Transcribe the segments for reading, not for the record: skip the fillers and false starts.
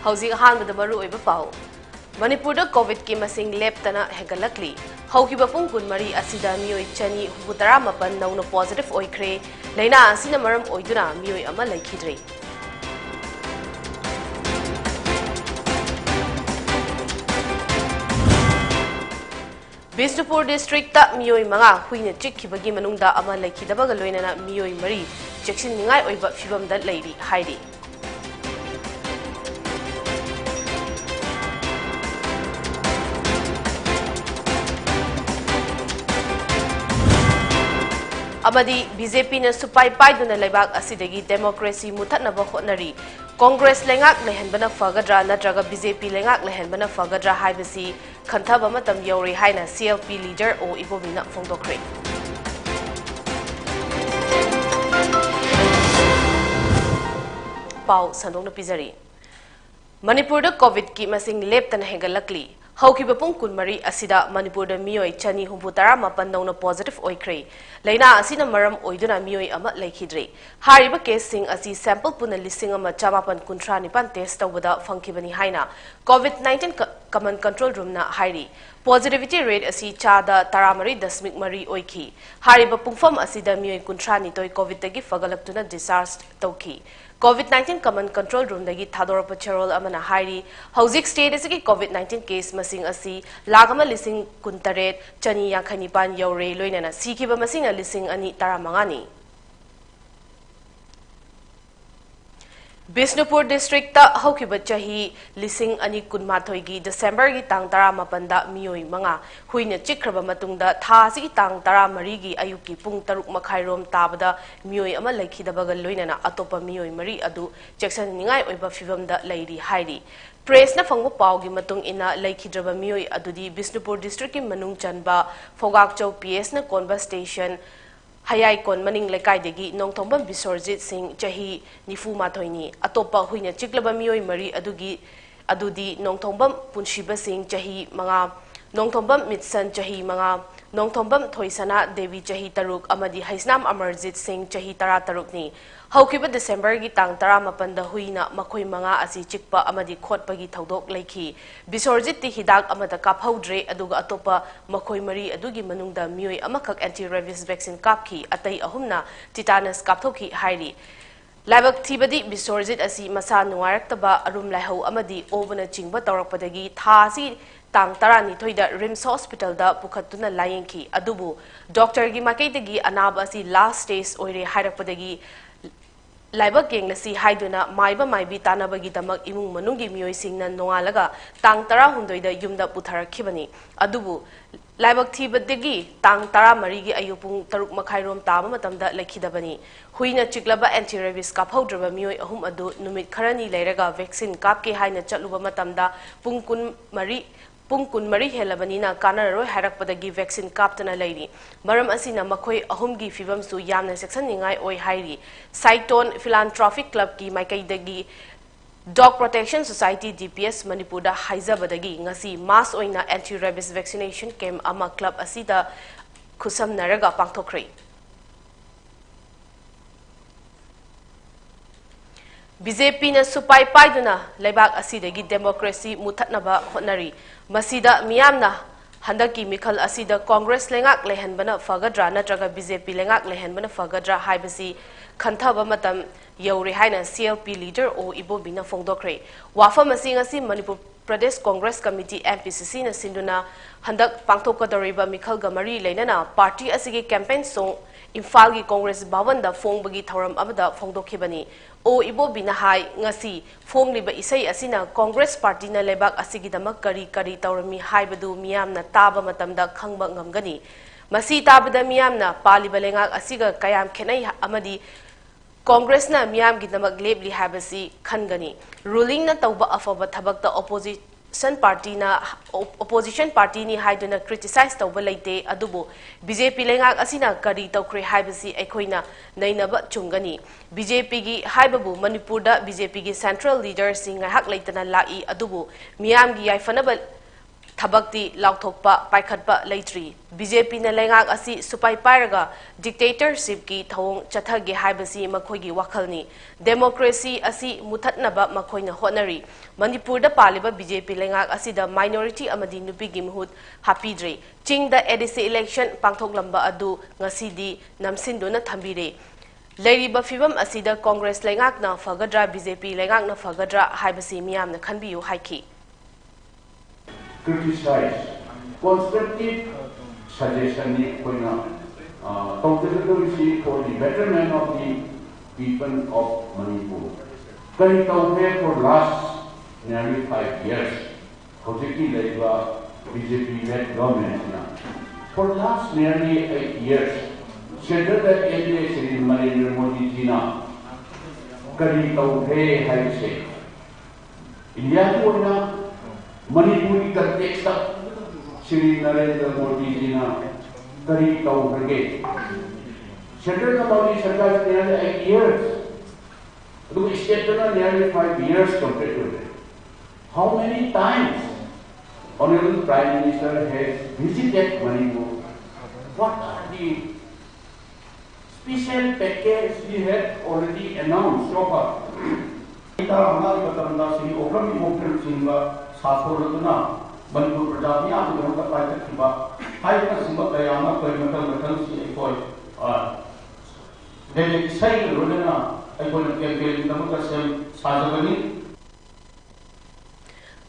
Housing Hanbada Maru Iba Pau. Manipur COVID ki masing leptana hegalakli. Haukiba pung kunmari asida miyoi chani hubutara mapan nauno positive oikre. Laina asina maram oiduna miyoi ama laikhidre. Bisnupur district ta miyoi manga huina chikkibagi manungda ama laikhidabaga loinana miyoi mari cheksin ningai oiba fibamda leiri hairi. Amadi BJP na supai paiduna laibak asidagi democracy muthatnaba hotnari Congress lengak lehenbana fagadra natraga BJP lengak lehenbana fagadra haibasi khanthaba matam yori haina CLP leader o ibobina fongdokre Pau sandongna pizari Manipur da COVID ki masing leptana hegalakli Haukiba pung kunmari asida Manipur da miyoi chani humputara mapan nauna positive oikre. Laina asina maram oiduna miyoi ama laikhidre. Hariba case sing asi sample puna lising ama chamapan kuntra nipan test tawada fangkibani haina. COVID-19 command control room na hairi. Positivity rate asi chada taramari dasmik mari oiki. Hariba pungfam asida miyoi kuntra nitoi COVID tagi fagalaktuna discharged tawki. COVID-19 command control room dagi thadorapa cherol amana hairi hauzik state asigi COVID-19 case masing asi lagama lising kuntaret chani yankhani pan yaure loinana sikiba masing lising ani taramangani Bisnupur district ta haukiba chahi lising ani kunmathoi gi December gi tang taramapanda miyoi manga huina chikraba matungda tha sigi tang taramari gi ayuki pung taruk makhairom tabada miyoi ama laikhidabaga loinana atopa miyoi mari adu checksan ningai oiba fibamda leiri hairi Press na fangbo pau gi matung ina laikhidraba miyoi adudi Bisnupur district ki manung chanba Fogakchau PS na Konba station Hayai kon maning lekai degi nongthomba Bisorjit Singh chahi nifu mathoini atopa huina chiklaba miyoi mari adudi nongthomba Punshiba Singh chahi manga nongthomba Mitsan chahi manga nongthomba Thoisana Devi chahi taruk amadi Haisnam Amarjit Singh chahi tara taruk ni Haukiba December gi tang tara mapanda huina makhoi manga asi chikpa amadi khotpagi thodok leikhi Bisorjit ti hidak amada kaphaudre aduga atopa makhoi mari adugi manungda miyoi amakak anti rabies vaccine kapki atai ahumna tetanus kapthoki hairi Labak thibadi Bisorjit asi masa nuwaraktaba arum laihau amadi obana chingba tawrakpadagi thasi tang tarani thoida Rims Hospital da pukhatuna layengki adubu doctor gi makaitagi anaba asi last stage oire hairakpadagi Laibak Gang Lasi Haiduna Maiba Maibi Tanabagi Damak Imung Manungi Miyoi Singna Noalaga Tang Tara Hundoida Yumda Puthara Kibani Adubu Laibak Thibadegi Tang Tara Marigi Ayupung Taruk Makhairom Tama Matamda Lakidabani Huina Chiklaba Anti-Rabies Kaphodraba Miyoi Ahum Adu Numit Karani Lairaga Vaccine Kapke Haina Chatluba Matamda Pungkun Mari Helabanina Kanaroi Harakpadagi vaccine kaptana lairi. Maram asina makhoi ahumgi fibam su yamna section ningai oi hairi. Saiton Philanthropic Club ki maikai Dog Protection Society DPS Manipur da haizabadagi ngasi mass oina anti-rabies vaccination camp ama club asida khusam naraga pangthokre. BJP na supai paiduna laibak asidagi democracy muthatnaba hotnari masida miyamna handaki mikhal asida Congress lengak lehenbana fagadra natraga BJP lengak lehenbana fagadra haibasi khanthaba matam yauri haina CLP leader o ibobina fongdokre wafam asing asi Manipur Pradesh Congress Committee MPCC na sinduna handak pangthokadoriba mikhal gamari leinana party asigi campaign song Imphal gi Congress Bhavan da fongbagi thoram amada fongdokhibani o ibo binahai ngasi fongliba isai asina Congress Party na lebak asigi damak kari tawrami haibadu miyamna taba matamda khangba ngamgani masi tabada miyamna paliba lengak asiga kayam khenai amadi Congress na miyam gi damak lebli habasi khangani ruling na tawba afaba thabakta opposition party ni haiduna criticize tawba leite adubu BJP lengak asina kari tawkre haibasi ekhoina nainaba chungani BJP gi haibabu Manipur da BJP gi central leader sing hak leitana lai adubu miyam gi yaifanaba Thabakti Lauthokpa Paikhatpa Leitri BJP na lengak asi supai pairaga dictatorship ki thawong chathagi haibasi makhoigi wakhalni democracy asi muthatnaba makhoina honari Manipur da paliba BJP lengak asi da minority amadi nupigi muhut hapidre ching da ADC election pangthoklamba adu ngasidi namsinduna thambire Leriba fibam asida Congress lengak na fagadra BJP lengak na fagadra haibasi miyam na khanbiyu haiki criticize constructive suggestion for the betterment of the people of Manipur. For last nearly 5 years, BJP-led government. For last nearly 8 years, Center that aviation in Manipur Jina, India Manipuri context Shri Narendra Modi ji na kari tau brigade. Central Modi Sarkar nearly 8 years. The state nearly 5 years compared to it. How many times Honorable Prime Minister has visited Manipur? What are the special package we have already announced so far? Manipur Praja yang berada pada tiba, hai kita semua kaya amat bermacam-macam si ekor. Dari saya kerana ekor kempen kita macam sajabani.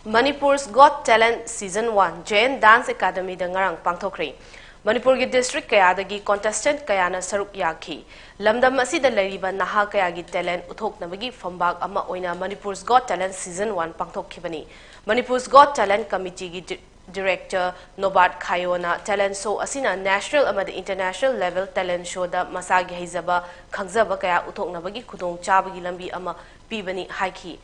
Manipur's Got Talent Season 1 Jain Dance Academy dengarang pangthokri. Manipur ki district kaya dagi contestant kaya na saruk yakhi. Lamdam asida lariba naha kaya gi talent uthok nabagi fambag ama oina Manipur's Got Talent Season 1 pangthokhibani. Manipur's Got Talent Committee ki Director Nobat Khayona talent show asina national amad international level talent show da masagi haizaba khangzaba kaya uthok nabagi khudong chabagi lambi ama pibani haiki.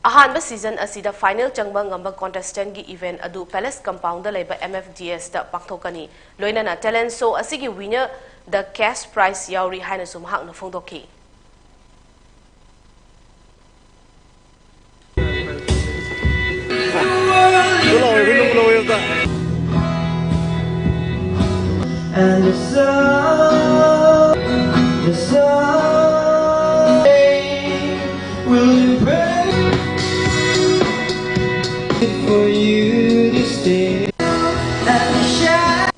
Ahanba season asida final changba ngamba contestant gi event adu Palace Compound da leba MFDS da pakthokani loina na talent show asigi winner the cash prize yauri haina sum hakna phongdokhi and the sun will pray for you to stay and shine.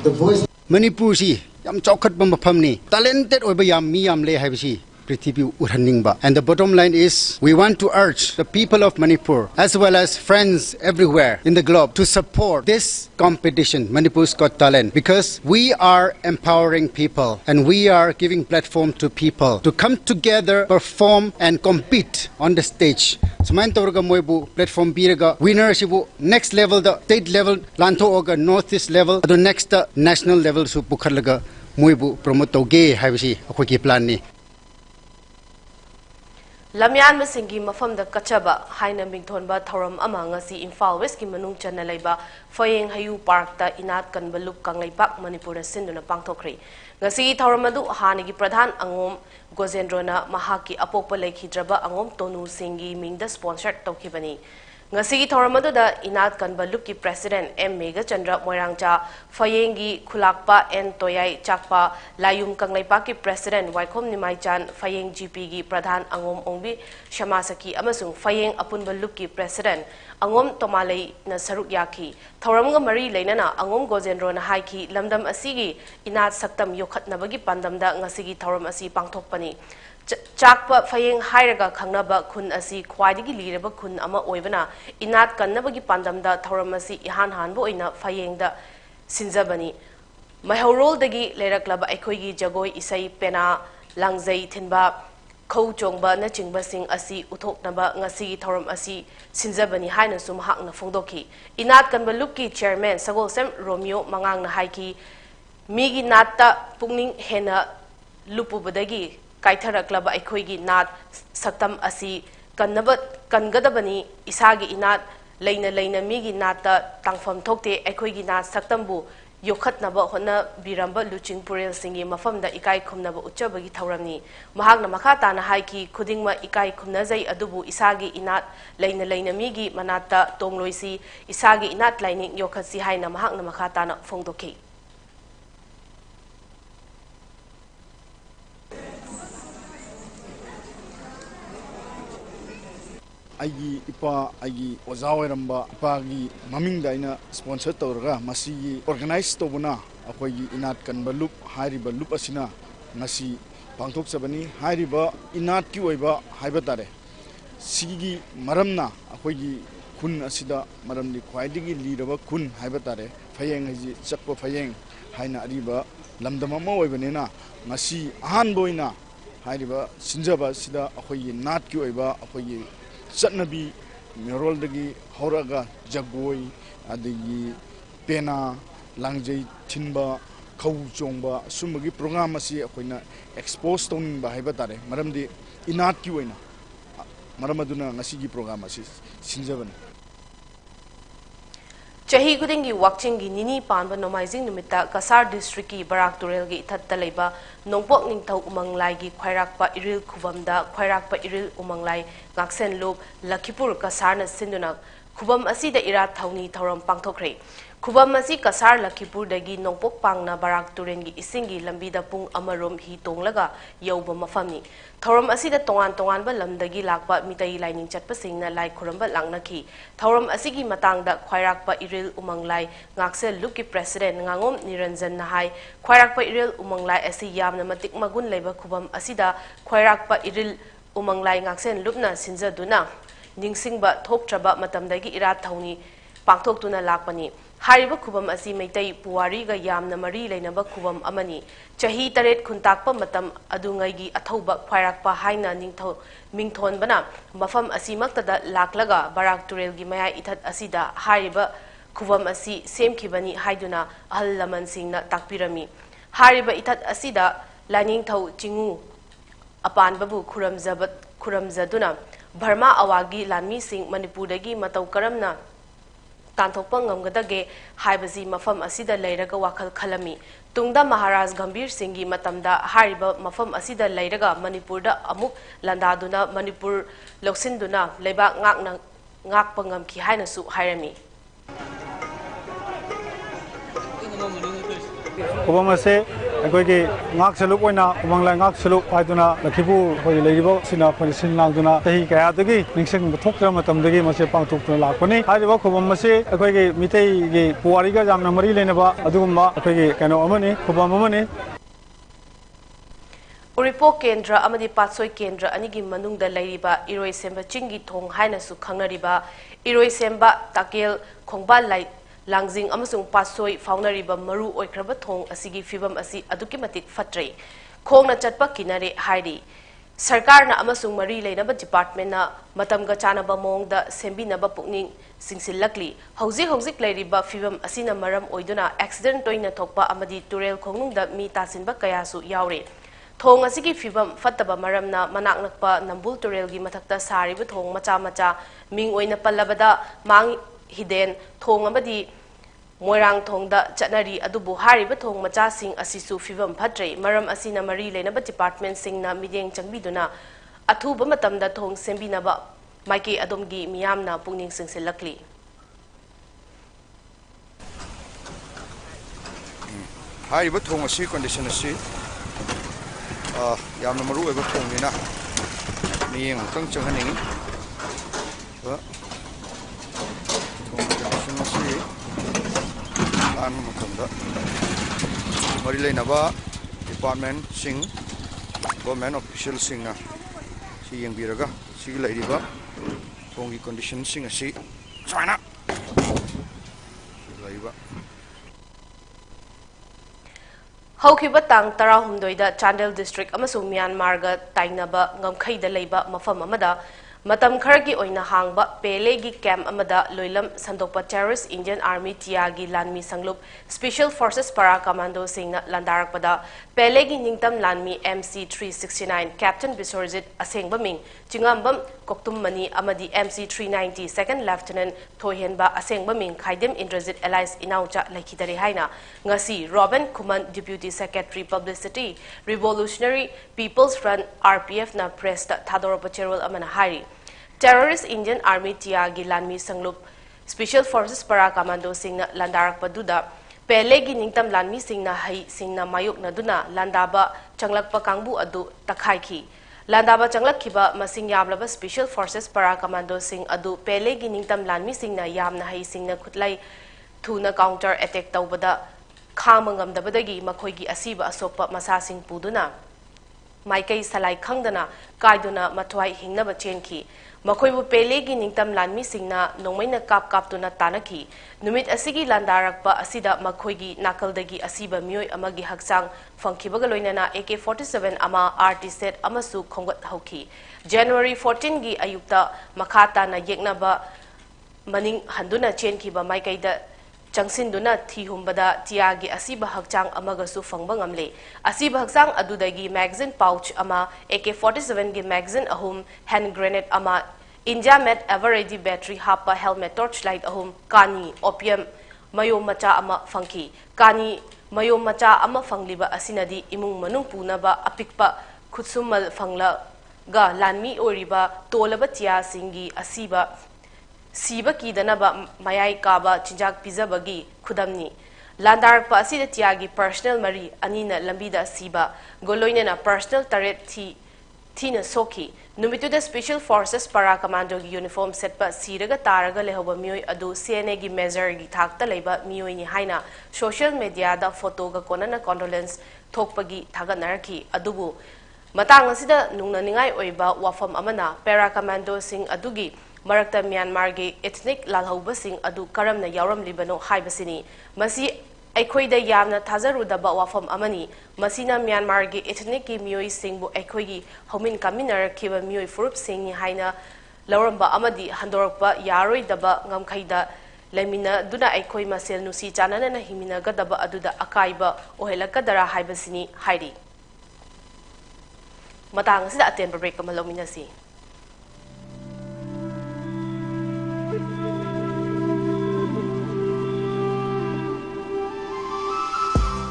The voice Manipur si yam chokhat bam pham ni talented oiba yam mi yam le haibisi and the bottom line is we want to urge the people of Manipur as well as friends everywhere in the globe to support this competition Manipur's Got Talent because we are empowering people and we are giving platform to people to come together, perform and compete on the stage. Sumain tawraga moibu platform biraga winner sibu next level the state level lanto oga northeast level the next national level su pukharlaga moibu promote toge haibisi akhoi ki plan ni Lamyan masingi mafam da kachaba haina mingthonba thoram ama ngasi Imphal West ki manung channa leiba Foyeng Hayu Park ta inat kanba lup kanglaipak Manipur da sinduna pangthokri ngasi thoram adu hanigi pradhan angom Gojendrona mahaki apokpa leikhidraba angom Tonu Singhi mingda sponsored tawkhibani ngasi thoram adu da inat kanba lup ki president M Mega Chandra Moirangcha Foyengi khulakpa N Toyai chakpa layum kanglaipak ki president Waikhom Nimaichan Foyeng GP gi pradhan angom ongbi Shamasaki amasung Foyeng apunba lup ki president angom Tomalei na saruk yakhi thoram ga mari leinana angom Gojendro na haiki lamdam asigi inat saktam yokhatnabagi pandamda ngasigi thoram asi pangthokpani Chakpa Foyeng hairaga khangnaba khun asi khwaidigi liraba khun ama oibana inat kannabagi pandamda thoram asi ihan hanbo oina Foyeng da sinjabani Mahaurol dagi leraklaba aikhoigi jagoi isai pena langjai thinba khou chongba na chingba sing asi uthoknaba ngasi thoram asi sinjabani haina sum hakna phongdokhi inat kanba lupki chairman Sagolsem Romeo mangang na haiki migi natta pungning hena lupubadagi kaitharaklaba aikhoigi nat saktam asi kangadabani isagi inat leina migi natta tangfam thokte aikhoigi nat saktambu योखत्नबा होनबिरंबा लुचिंग पुरेलसिंगी मफमदा इकाई खुमनबा उच्चबगी थौरमनी महागना मखा ताना हाइकी खुदिंगमा इकाई खुमनजै अदुबु इसागी इनात लैना लैना मीगी मनाता तोंगलोइसी इसागी इनात lining योखत्सी हाइना महागना मखा ताना फोंदोखी आइगी इपा आइगी ओजा ओइरंबा इपागी ममिंग दाइना स्पॉन्सर तौरगा मसीगी ऑर्गेनाइज तोबना अखोगी इनात कनबा लुप हाइरिबा लुप असिना ngasi पांथोक सबनी हाइरिबा इनात की ओइबा हाइबा तारे सिगी मरमना अखोगी खुन असिदा मरमदि ख्वाइदिगी लीरबा खुन हाइबा तारे फयेंग हाइजी चक्पा फयेंग हाइना अरिबा लमदम अमा ओइबनेना ngasi अहान बोइना हाइरिबा सिंजबा सिदा अखोगी नात की ओइबा अखोगी चटनबी मेरोलदगी हौरगा जगोई अदगी पेना लांगजै थिनबा खौ चोंबा सुमगी प्रोग्राम असी अखोइना एक्सपोज तौनिंबा हाइबा तारे मरमदि इनात की ओइना मरमदुना ngasiगी प्रोग्राम असी सिंजबनी चही खुदिंगी वाक्चिंगी निनी पानबा नोमाइजिंग निमित्ता कसार डिस्ट्रिक्ट की बराक तुरेलगी इथत्ता लेबा नोंपोक निंगथौ उमंगलाइगी ख्वाइराकपा इरिल खुबमदा ख्वाइराकपा इरिल उमंगलाई गाक्सेन लोब लखीपुर कसारना सिंदुना खुबम असीदा इरा थौनी थौरम पांथोखरे खुबम असी कसार लखीपुरदगी नोंपोक पांगना बराक तुरेंगी इसिंगी लंबीदा पुंग अमरोम ही तोंगलगा यौबा मफमनी थौरम असीदा तोंगान तोंगानबा लमदगी लाकपा मितई लाइनिंग चटपसिंगना लाई खुरंबा लांगनखी थौरम असीगी मतांगदा ख्वाइराकपा इरिल उमंगलाई गाक्सेल लुपकी प्रेसिडेंट nganगोम निरंजन नाहाई ख्वाइराकपा इरिल उमंगलाई असी यामना मतिक मगुन लेबा खुबम असीदा ख्वाइराकपा इरिल उमंगलाई गाक्सेल लुपना सिंजदुना निंगसिंगबा थोकट्रबा मतमदगी इरा थौनी पांथोक्तुना लाकपनी हारिबा खुबम असी मैतई पुवारीगा यामना मरी लेनबा खुबम अमनी चही तरेट खुंताकपा मतम अदुंगैगी अथौबा ख्वाइराकपा हाइना निंगथौ मिंगथोनबना मफम असी मक्तदा लाकलगा बराक तुरेलगी मया इथत असीदा हारिबा खुबम असी सेमखिबनी हाइदुना अहल लमन सिंगना ताकपिरमी हारिबा इथत असीदा लाइनिंगथौ चिंगु अपानबबु खुरमजदुना भरमा अवागी लानमी सिंग मणिपुरदगी मतौ करमना तांथोकपा ngamgadage haibasi mafam asida leiraga wakhal khalami tungda महाराज गंभीर सिंह की मतमदा हारिबा मफम असिदा लेरगा मणिपुरदा अमुक लंदादुना मणिपुर लौसिंदुना लेबाक ngakpa ngamki hainasu hairami Kubamase अखोगी ngak सलुक ओइना उमंगला ngak सलुक पाइदुना लखीपु अखोगी लेरिबो सिना अखोगी सिनलांगदुना तही कयादगी निंगसिंग थोक्तर मतमदगी मसे पांथोक्तुना लाकपनि हारिबो खुबमसे अखोगी मितैगी पुवारीगा जामना मरी लेनबा अदुगुम्बा अखोगी कनो अमनि खुबम अमनि उरिपोक केंद्र अमदि पात्सोय केंद्र अनिगी मनुंगदा लेरिबा इरोइसेंबा चिंगी थोंग हाइनासु खंगनरिबा इरोइसेंबा ताकेल खोंबा लाई लांजिंग अमसुंग पासोय फाउनरिबा मरु ओइख्रबा थोंग असिगी फिबम असि अदुकी मतिक फट्रे खोंगना चटपा किनारे हाइरी सरकारना अमसुंग मरी लेनबा डिपार्टमेंटना मतमगा चानबा मोंगदा सेंबिनबा पुकनिंग सिंसिलकली हौजिक लेरिबा फिबम असिना मरम ओइदुना एक्सीडेंट टोइना थोकपा अमदि तुरेल खोंगनुंगदा मी तासिनबा कयासु यावरे थोंग असिगी फिबम फत्तबा मरमना मनाक नकपा नंबुल तुरेलगी मथक्ता सारिबा थोंग मचा मचा मिंग ओइना पल्लबदा मांग हिदेन थोंग अमदि मोइरांग थोंगदा चटनरी अदुबु हारिबा थोंग मचा सिंग असिसु फिबम फट्रे मरम असिना मरी लेनबा डिपार्टमेंट सिंगना मिदेंग चंगबिदुना अथुबा मतमदा थोंग सेंबिनबा माइके अदोमगी मियामना पुंगनिंग सिंसिलकली हारिबा थोंग असि कंडीशन असि यामना मरु ओइबा थोंगनिना मियेंग तंग चंगहनिंग मरी लेनबा डिपार्टमेंट सिंग गवर्नमेंट ऑफिशियल सिंग ना सी यंगबिरगा सी लेरिबा थोंगी कंडीशन सिंग असि साइना लेरिबा हौखिबा तांग 18 दा चांदेल डिस्ट्रिक्ट अमसुंग म्यांमारगा ताइनबा ngamkhaida leiba mafam amada Matam khargi oina hangba pelegi camp amada loilam sandokpa terrorist Indian Army tiagi lanmi sanglup Special Forces para commando singna landarakpada pelegi ningtam lanmi MC 369 Captain Bisorjit asengba ming chingambam koktum mani amadi MC 390 Second Lieutenant Thohenba asengba ming khaidem Indrajit Allies inaucha laikhidare haina ngasi Robin Kuman Deputy Secretary Publicity Revolutionary People's Front RPF na press ta thadoropa cherol amana hari Terrorist Indian Army tiagi lanmi sanglup Special Forces para commando singna landarak paduda pelegi ningtam lanmi singna hai singna mayuk naduna landaba changlakpa kangbu adu takhaiki landaba changlakhiba masing yamlaba Special Forces para commando sing adu pelegi ningtam lanmi singna yamna hai singna khutlai thuna counter attack tawbada khangmangam dabadagi makhoigi asiba asokpa masasing puduna maikai salai khangdana kaiduna mathwai hingnaba chenki Makoibu pelegi ningtam lanmi singna nongmaina kap tuna tanaki numit asigi landarakpa asida makoigi nakaldagi asiba mioi amagi haksang fangkibaga loinana AK-47 ama RT set amasu khongat hauki January 14 gi ayukta makhata na yeknaba maning handuna chenkiba maikaida Changsinduna thihumbada tiagi asiba hakchang amagasu fangba ngamle asiba hakchang adudagi magazine pouch ama AK-47 gi magazine ahum hand grenade ama India met ever ready battery hapa helmet torchlight ahum kani opium mayo macha ama fangki kani mayo macha ama fangliba asinadi imung manung punaba apikpa khutsumal fangla ga lanmi oriba tolaba tia singi asiba Siba kidanaba mayai kaba chinjak pizabagi khudamni landarakpa asida tiagi personal mari anina lambida siba goloinena personal taret thina soki numituda Special Forces para commando gi uniform setpa siraga taraga lehoba mioi adu CNA gi measure gi thakta leiba mioi ni haina social media da photo ga konana condolence thokpagi thaganarki adubu matang asida nungna ningai oiba wafam amana para commando sing adugi Marakta Myanmar gi ethnic lalhaubasing adu karamna yauram libano haibasini masi aikhoida yamna thajarudaba wafam amani masina Myanmar gi ethnic gi mioi singbu aikhoigi homin kaminar khiba mioi furup singni haina lauramba amadi handorpa yaroi daba ngamkhaida lemina duna aikhoi masel nusi chanana na himina gadaba aduda akaiba ohelakadara haibasini hairi matang sida aten break kamalominasi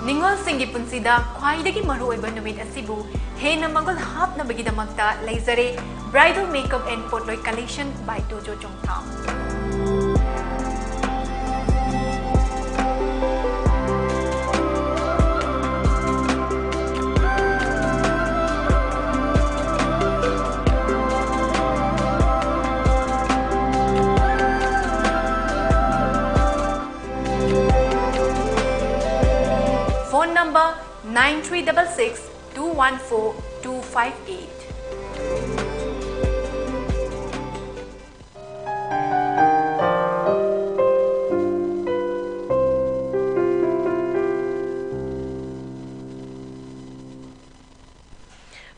Ningol singi punsida khwaidagi maruoiba numit asibu hena mangol hapnabagidamakta leizare bridal makeup and potloi collection by Dojo Chongtham. Phone number 9366 214 258.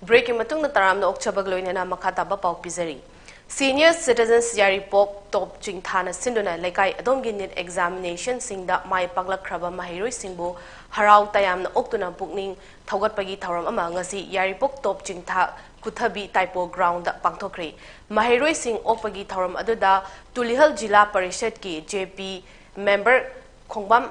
Breaking matung na taram na October gloinena makataba pau pizari. Senior citizens yari pok top chingthana sinduna lekai adomgi NEET examination singda mai paglak kraba mahiroi singbo harau tayam na oktuna pukning thogat pagi thauram ama ngasi yari pok top chingtha kuthabi taipo ground da pangthokre mahiroi sing okpagi thauram aduda Tulihal Jila Parishad ki JP member Khongbam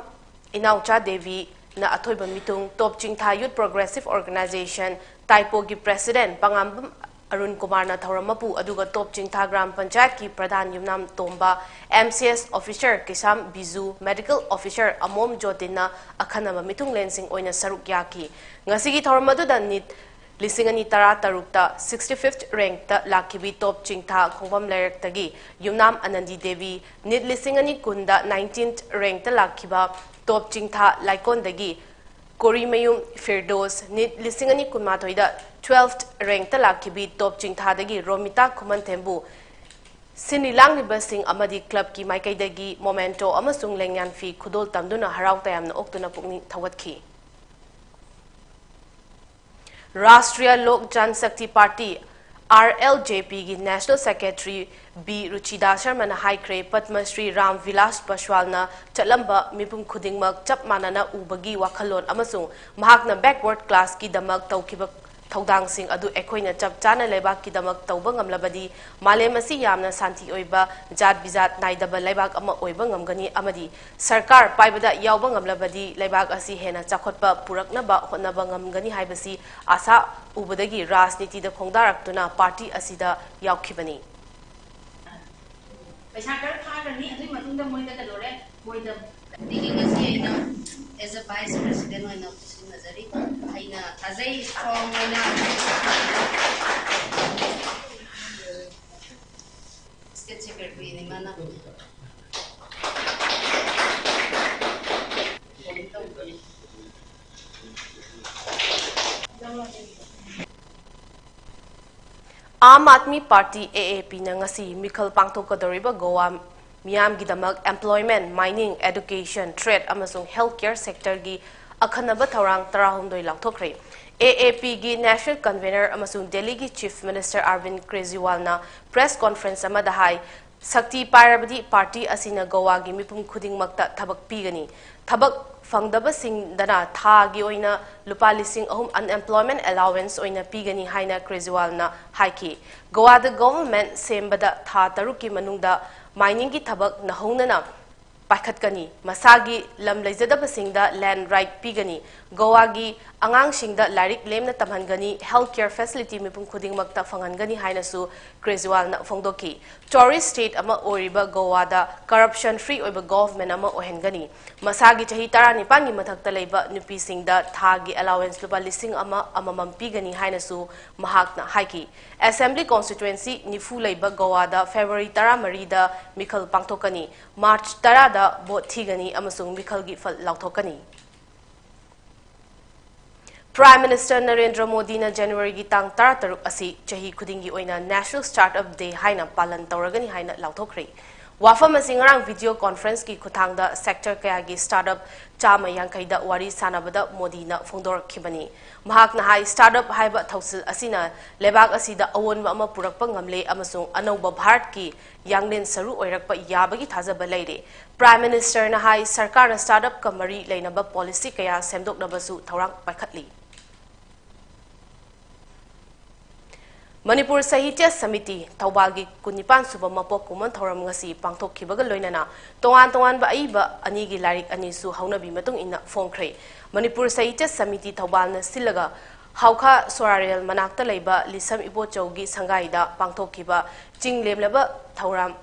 Inaucha Devi na athoiba mitung top chingtha Youth Progressive Organization taipo ki president Pangambam Arun Kumar na Thauramapu aduga top chingtha gram panchayat ki pradhan yumnam tomba MCS officer Kisam Bizu medical officer Amom Jotina akhanama mitung lensing oina saruk yaki ngasigi thauramadu da NEET lisingani tara tarukta 65th rank ta lakibi top chingtha khongwam lerek tagi yumnam Anandi Devi NEET lisingani kunda 19th rank ta lakiba top chingtha laikon dagi Korimayum Firdos NEET lisingani kunmathoida 12th rank ta lakibi top chingtha dagi Romita Kuman Thembu Sinilang Libasing amadi club ki maikaidagi momento amasung lengyan fi khudol tamduna harau tayamna oktuna pukni thawatki Rashtriya Lok Jan Shakti Party RLJP की National Secretary B. Ruchida Sharma na haikre Padma Shri Ram Vilas Paswal na chalamba mipum khudingmak chap manana ubagi wakhalon amasung mahakna backward class ki damak tawkiba thawdang sing adu ekhoina chap chana lebak ki damak tawba ngamlabadi malem asi yamna santi oiba jat bizat naidaba lebak ama oiba ngamgani amadi sarkar paibada yawba ngamlabadi lebak asi hena chakhotpa puraknaba hotnaba ngamgani haibasi asa ubadagi rajniti da khongdaraktuna party asida yawkhibani पैसा कर खा करनी अभी मतुंगा मोइदा का लोरे मोइदा दिगिंग असी आइना एज अ वाइस प्रेसिडेंट होइना ऑफिस नजरी आइना थाजै स्ट्रांग होइना स्टेट सेक्रेटरी ने माना Aam Aadmi Party AAP na ngasi mikhal pangthokadoriba Goa miyam gidamak employment mining education trade amasung healthcare sector gi akhanaba thaurang tarahumdoi langthokre AAP gi national convener amasung Delhi gi chief minister Arvind Kejriwal na press conference amada hai sakti parabadi party asina Goa gi mipum khuding makta thabak pigani thabak fangdaba sing dana tha gi oina lupa lising ahum unemployment allowance oina pigani haina Kejriwal na haiki Goa the government sembada tha taruki manungda mining gi thabak na hongnana paikhatkani masagi lam leijadaba singda land right pigani Goa gi angang singda larik lemna tamhangani healthcare facility mipum khuding makta fangangani haina su Kejriwal na phongdoki tourist state ama oriba Goa da corruption free oiba government ama ohengani masagi chahi 19 gi mathakta leiba nupi singda thagi allowance lupa lising ama amamam pigani haina su mahakna haiki assembly constituency nifu leiba Goa da February 13 da mikhal pangthokani March 10 da vote thigani amasung mikhal gi fal lauthokani Prime Minister Narendra Modi na January gi tang 13 asi chahi khudingi oina National Startup Day haina palan tawragani haina lauthokre wafam asi ngarang video conference ki khuthangda sector kaya gi startup chama yankai da wari sanabada Modi na phongdor khibani mahak na hai startup haiba thausil asina lebak asida awon ama purakpa ngamle amasung anauba bharat ki yanglen saru oirakpa yabagi thajaba leire Prime Minister na hai sarkar na startup ka mari leinaba policy kaya semdoknabasu thorang paikhatli Manipur Sahitya Samiti Taubalgi Kunipan Suba Mapok Kuman Thoram ngasi pangthok khibaga loinana tongan ba aiba ani gi larik ani su haunabi matung ina phongkhre Manipur Sahitya Samiti Taubal na silaga hauka sorarel manakta leiba lisam ibo chaugi sangaida pangthok khiba chinglemleba thoram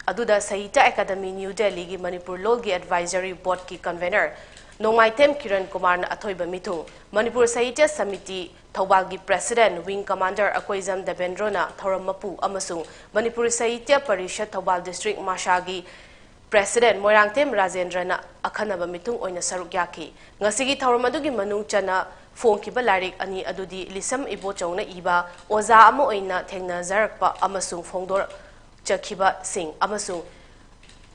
aduda Sahitya Academy New Delhi gi Manipur Lolgi Advisory Board ki convener Nongmaitem Kiran Kumar na athoiba mitung Manipur Sahitya Samiti Thaubalgi President Wing Commander Akoizam Devendra na Thoram Mapu amasung Manipur Sahitya Parishad Thaubal District Mashagi President Moirangtem Rajendra na akhanaba mitung oina saruk yaki ngasigi thoram adugi manung chana phongkiba larik ani adudi lisam ibo chawna iba oza ama oina thengna zarakpa amasung phongdor chakhiba sing amasung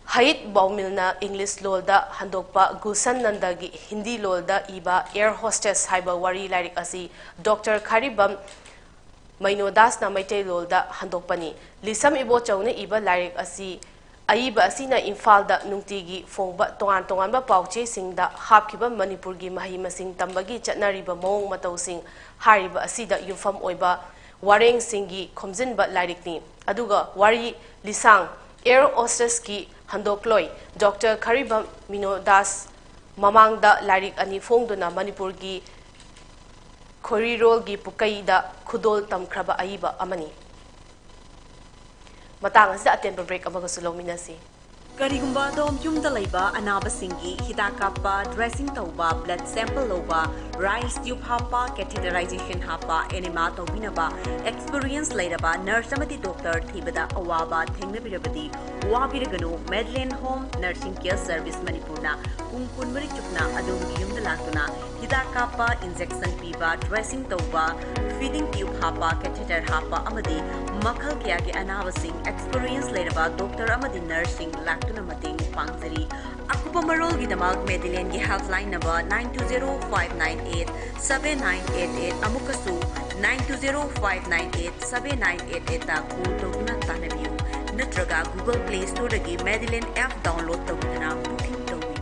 Hayit Baumilna English Lolda Handokpa Gulsan Nandagi Hindi Lolda Iba Air Hostess Haiba Wari Larik Asi Dr. Karibam Mainodas na Maitei Lolda Handokpani Lisam Ibo Chawna Iba Larik Asi Aiba Asina Infalda Nungtigi Fongba Tongan ba Pauche Singda Hapkiba Manipurgi Mahima Sing Tambagi Chatnariba Mong Matau Sing Hariba Asida Yufam Oiba Wareng Singi Komzinba Larikni Aduga Wari Lisang Air Hostess Ki Handokloi Dr. Karibam Minodas Mamangda Larik Ani Fongduna Manipurgi Korirolgi Pukaida Kudol Tamkraba Aiba Amani Matang sa atin pa break amaga sulominasi Karigumba dom yumda laiba anaba singi hitakapa dressing tauba blood sample loba rice tube hapa catheterization hapa enema tobinaba experience lairaba nurse amati doctor thibada awaba thengnabirabadi wabiraganu Medline Home Nursing Care Service Manipurna kungkun mari chukna adum yumda latuna hitakapa injection piba dressing tauba feeding tube hapa catheter hapa amadi makhal kya ke anaba sing experience lairaba doctor amadi nursing tuna mating pangzari akupa marol gidamak Medline gi helpline number 9205987988 amukasu 920-598-7988 ता call तौदुना तानबियु नत्रगा Google play store दगी मेडिलेन app download तौदुना booking तौबी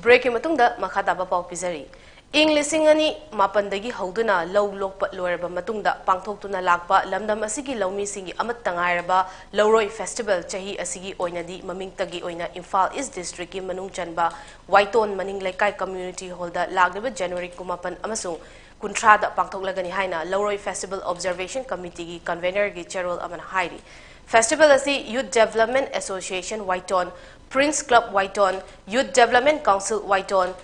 break की मतुंगदा मखादाबा पाव पिजरी ing lising ani mapandagi hauduna low lokpa loiraba matungda pangthoktuna lakpa lamdam asigi lawmi singi amat tangairaba lawroi festival chahi asigi oinadi mamingtagi oina Imphal East District ki manung chanba Waiton maning lekai community hall da lagliba January 18 amasung kunthra da pangthoklagani haina lawroi festival observation committee gi convener gi cherol amana hairi festival asi Youth Development Association Waiton, Prince Club Waiton, Youth Development Council Waiton,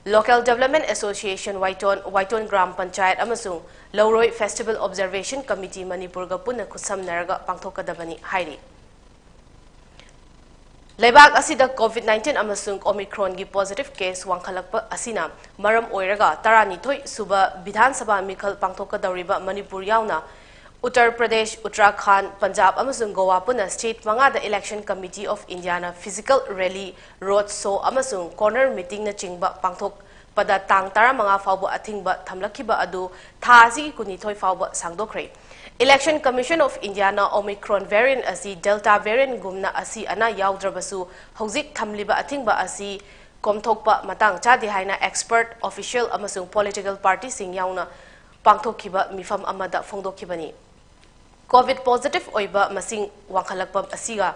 Local Development Association Waiton, Waiton Gram Panchayat amasung Lawroi Festival Observation Committee Manipur ga punna khusamnaraga pangthokadabani hairi Lebak asida COVID-19 amasung Omicron gi positive case wangkhalakpa asina maram oiraga tarani thoi suba Bidhan Sabha mikhal pangthokadawriba Manipur yauna Uttar Pradesh, Uttarakhand, Punjab amasung Goa puna state manga the Election Committee of India na physical rally, road show amasung corner meeting na chingba pangthok pada tang tara manga fawba athingba thamlakhiba adu thaji kunithoi fawba sangdokre Election Commission of India na Omicron variant asi Delta variant gumna asi ana yawdrabasu hojik thamliba athingba asi komthokpa matang chadi haina expert official amasung political party sing yauna pangthokhiba mifam amada phongdokhibani COVID positive oiba masing wangkhalakpa asiga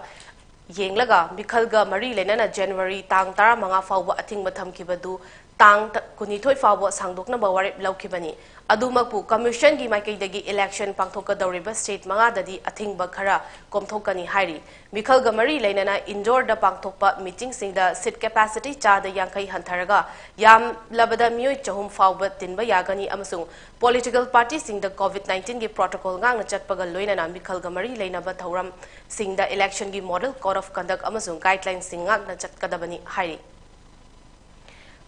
yenglaga mikhalga mari lenana January tang tara manga fawba athingba thamkhibadu tang kunithoi fawba sangdokna bawarip laukhibani adumakpu commission gi maikaidagi election pangthokadawriba state manga dadi athingba khara komthokani hairi mikhalga mari lenana indoor da pangthokpa meeting singda seat capacity cha da yankai hantharaga yam labada mioi chahum fawba tinba yagani amasung political party singda COVID-19 gi protocol ngang chatpaga loinana mikhalga mari leinaba thauram singda election gi model code of conduct amasung guidelines singak na chatkadabani hairi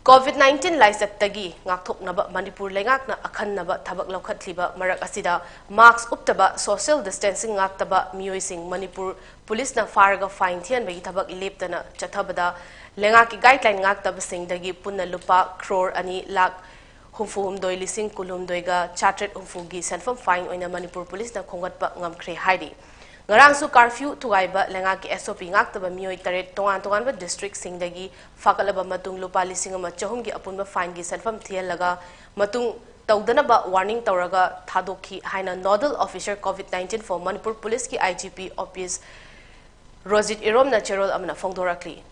COVID-19 laisatagi ngakthoknaba Manipur lengakna akhanaba thabak laukhatliba marak asida marks uptaba social distancing ngaktaba mioising Manipur police na farga fine thian bagi thabak leptana chathabada lengaki guideline ngaktaba singdagi punna lupa crore ani lakh humfumdoi lising kulumdoiga chartered humfugi sanfam fine oina Manipur police na khongatpa ngamkhre hairi Ngarangsu curfew tugaiba lengaki SOP ngaktaba mioi taret tongan ba district singdagi fakalaba matung lupa lising ama chahum gi apunba fine gi sanfam thialaga matung tawdanaba warning tawraga thadokhi haina nodal officer COVID-19 for Manipur police ki IGP office Rojit Irom na cherol amna phongdorakli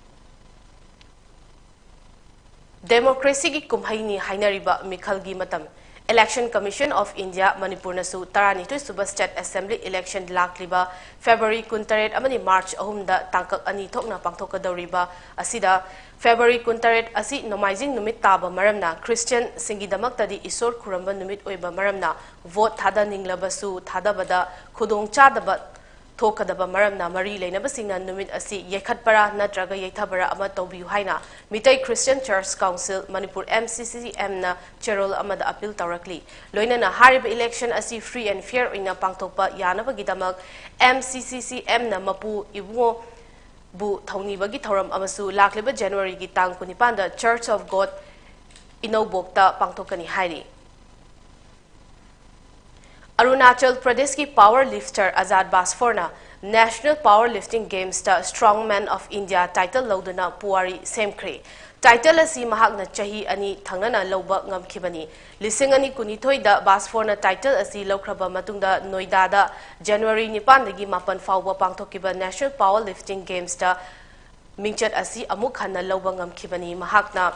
Democracy gi kumhaini hainariba mikhalgi matam Election Commission of India Manipur nasu tarani to Suba State Assembly election lakliba February 18 amani March ahumda tangkak ani thokna pangthokadawriba asida February 18 asi nomaizing numit taba maramna Christian singidamak-tadi isor khuramba numit oiba maramna vote thada ninglabasu thadabada khudong chadaba thokadaba maramna mari leinabasingna numit asi yekhatpara natraga yeithabara ama tawbiu haina Mitai Christian Church Council Manipur MCCM na cherol amada appeal tawrakli loinana harib election asi free and fair oina pangthokpa yanabagi-damak MCCM na mapu ibungo bu thaunibagi thoram amasu lakliba January gi tang 19 da Church of God Inobokta pangthokani hairi Arunachal Pradesh ki power lifter Azad Basforna National Powerlifting Games ta Strongman of India title lauduna puari semkhre title asi mahakna chahi ani thangnana loba ngamkhibani lising ani kunithoi da Basforna title asi laukraba matungda Noida da January 9 dagi 8 fawba pangthokiba National Powerlifting Games ta mingchat asi amuk hanna loba ngamkhibani mahakna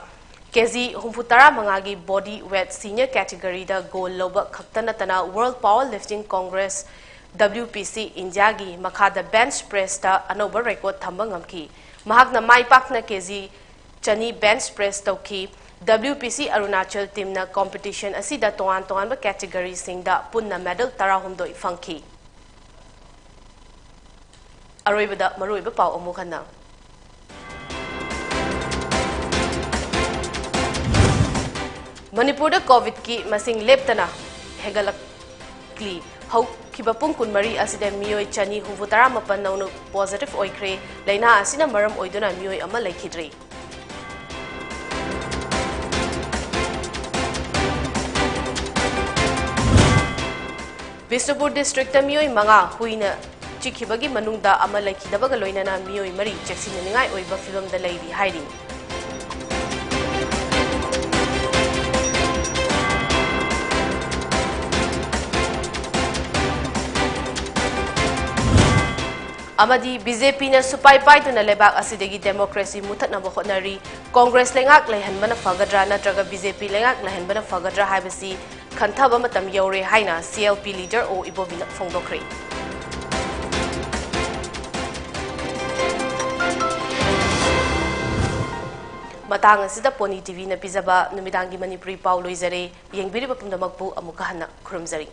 KG Humfutara mangagi body weight senior category da gold loba khaktanatana World Powerlifting Congress WPC India gi makhada bench press ta anoba record thamba ngamki mahakna maipakna KG chani bench press tawki WPC Arunachal team na competition asida toan ba category singda punna medal 12 fangki aroibada maroiba pau amukhanna Manipur da COVID ki masing leptana hegalakli hau ꯍꯧꯈꯤꯕ ꯄꯨꯡ 12 ꯑꯁꯤꯗ ꯃꯤꯑꯣꯏ 269 ꯅꯧꯅ positive ꯑꯣꯏꯈ꯭ꯔꯦ ꯂꯩꯅꯥ ꯑꯁꯤꯅ ꯃꯔꯝ ꯑꯣꯏꯗꯨꯅ ꯃꯤꯑꯣꯏ ꯑꯃ ꯂꯩꯈꯤꯗ꯭ꯔꯤ Bisnupur district miyoi manga huina chikhibagi manungda ama laikhidabaga loinana miyoi mari cheksinningai oiba filmda leiri hairi Amadi BJP na supai paituna lebak asidagi democracy muthatnaba hotnari Congress lengak leihanbana fagadra natraga BJP lengak leihanbana fagadra haibasi khantaba matam yaure haina CLP leader o ibobina phongdokre matang asida Pony TV na pizaba numidangi Manipuri paw loizare yengbiriba pumdamakpu amuka hana khurumzari